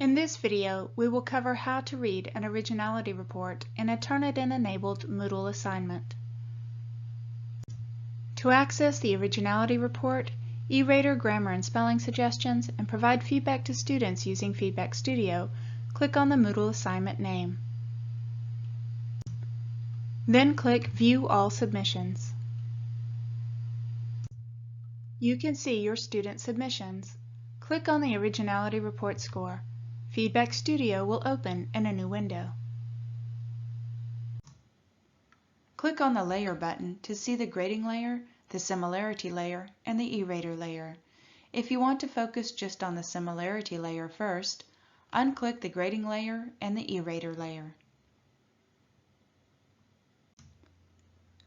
In this video, we will cover how to read an Originality report in a Turnitin-enabled Moodle assignment. To access the Originality report, e-rater grammar and spelling suggestions, and provide feedback to students using Feedback Studio, click on the Moodle assignment name. Then click View All Submissions. You can see your student submissions. Click on the Originality report score. Feedback Studio will open in a new window. Click on the Layer button to see the grading layer, the Similarity layer, and the e-rater layer. If you want to focus just on the Similarity layer first, unclick the grading layer and the e-rater layer.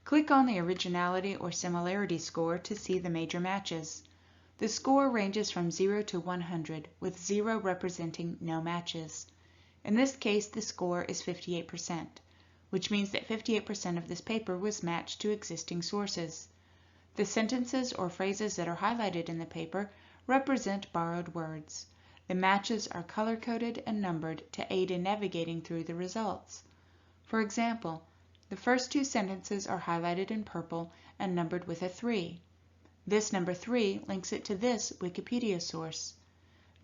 Click on the Originality or Similarity score to see the major matches. The score ranges from 0 to 100, with 0 representing no matches. In this case, the score is 58%, which means that 58% of this paper was matched to existing sources. The sentences or phrases that are highlighted in the paper represent borrowed words. The matches are color-coded and numbered to aid in navigating through the results. For example, the first two sentences are highlighted in purple and numbered with a 3. This number 3 links it to this Wikipedia source.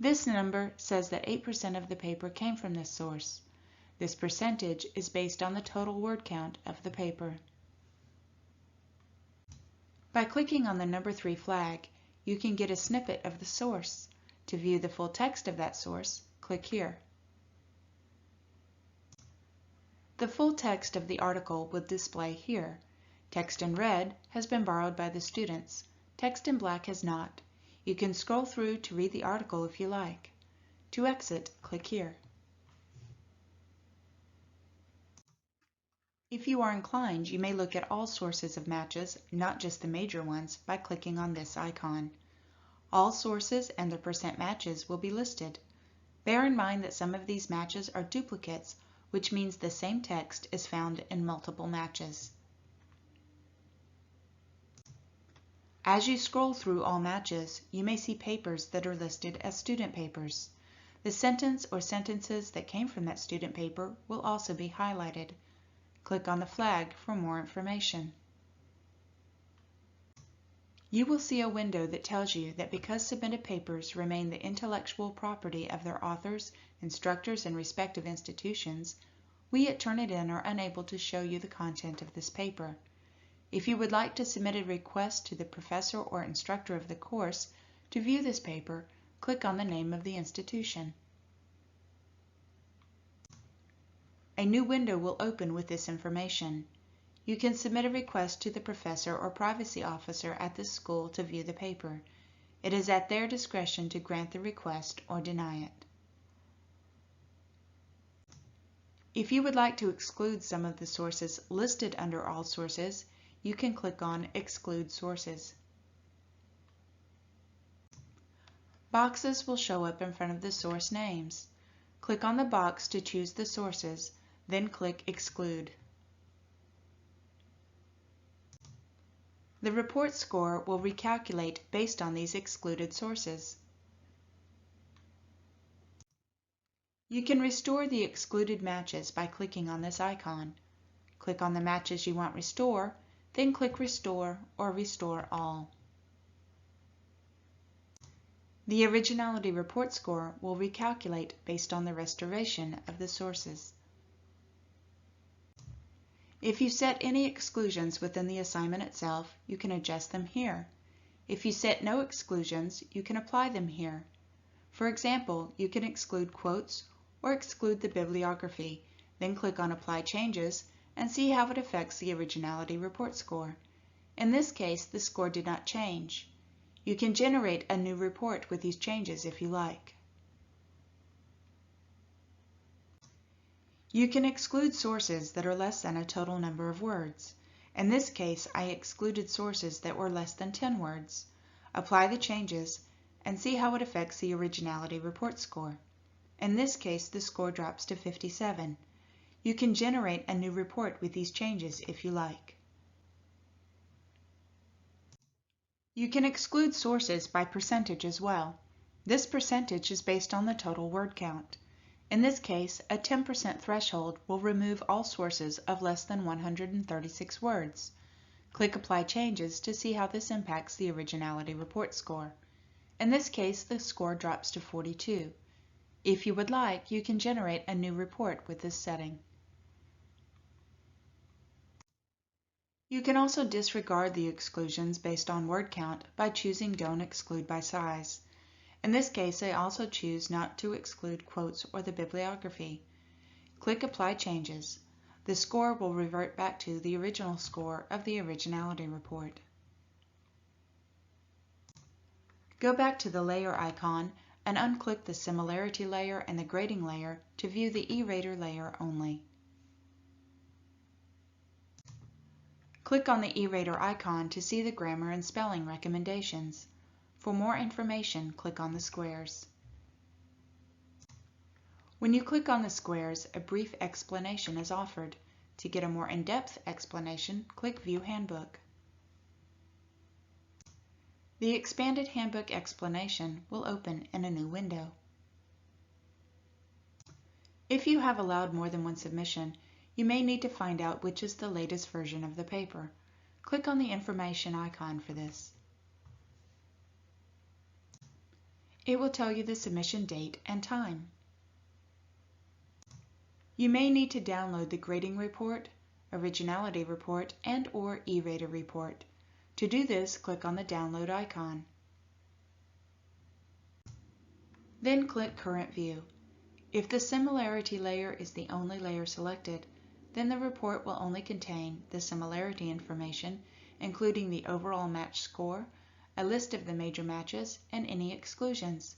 This number says that 8% of the paper came from this source. This percentage is based on the total word count of the paper. By clicking on the number 3 flag, you can get a snippet of the source. To view the full text of that source, click here. The full text of the article will display here. Text in red has been borrowed by the students. Text in black has not. You can scroll through to read the article if you like. To exit, click here. If you are inclined, you may look at all sources of matches, not just the major ones, by clicking on this icon. All sources and their percent matches will be listed. Bear in mind that some of these matches are duplicates, which means the same text is found in multiple matches. As you scroll through all matches, you may see papers that are listed as student papers. The sentence or sentences that came from that student paper will also be highlighted. Click on the flag for more information. You will see a window that tells you that because submitted papers remain the intellectual property of their authors, instructors, and respective institutions, we at Turnitin are unable to show you the content of this paper. If you would like to submit a request to the professor or instructor of the course to view this paper, click on the name of the institution. A new window will open with this information. You can submit a request to the professor or privacy officer at the school to view the paper. It is at their discretion to grant the request or deny it. If you would like to exclude some of the sources listed under All Sources, you can click on Exclude Sources. Boxes will show up in front of the source names. Click on the box to choose the sources, then click Exclude. The report score will recalculate based on these excluded sources. You can restore the excluded matches by clicking on this icon. Click on the matches you want restore, then click Restore or Restore All. The Originality report score will recalculate based on the restoration of the sources. If you set any exclusions within the assignment itself, you can adjust them here. If you set no exclusions, you can apply them here. For example, you can exclude quotes or exclude the bibliography, then click on Apply Changes and see how it affects the Originality report score. In this case, the score did not change. You can generate a new report with these changes if you like. You can exclude sources that are less than a total number of words. In this case, I excluded sources that were less than 10 words. Apply the changes and see how it affects the Originality report score. In this case, the score drops to 57. You can generate a new report with these changes if you like. You can exclude sources by percentage as well. This percentage is based on the total word count. In this case, a 10% threshold will remove all sources of less than 136 words. Click Apply Changes to see how this impacts the Originality report score. In this case, the score drops to 42. If you would like, you can generate a new report with this setting. You can also disregard the exclusions based on word count by choosing Don't Exclude by Size. In this case, I also choose not to exclude quotes or the bibliography. Click Apply Changes. The score will revert back to the original score of the Originality report. Go back to the layer icon and unclick the Similarity layer and the Grading layer to view the E-Rater layer only. Click on the E-Rater icon to see the grammar and spelling recommendations. For more information, click on the squares. When you click on the squares, a brief explanation is offered. To get a more in-depth explanation, click View Handbook. The expanded handbook explanation will open in a new window. If you have allowed more than one submission, you may need to find out which is the latest version of the paper. Click on the information icon for this. It will tell you the submission date and time. You may need to download the Grading Report, Originality Report, and/or E-Rater Report. To do this, click on the Download icon. Then click Current View. If the Similarity layer is the only layer selected, then the report will only contain the similarity information, including the overall match score, a list of the major matches, and any exclusions.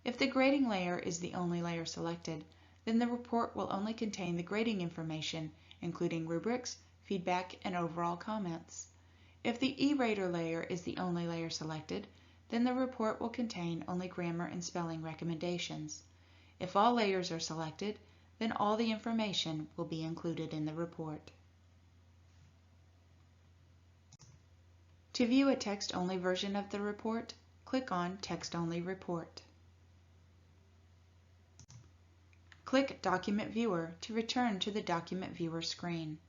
If the grading layer is the only layer selected, then the report will only contain the grading information, including rubrics, feedback, and overall comments. If the E-Rater layer is the only layer selected, then the report will contain only grammar and spelling recommendations. If all layers are selected, then all the information will be included in the report. To view a text-only version of the report, click on Text-Only Report. Click Document Viewer to return to the Document Viewer screen.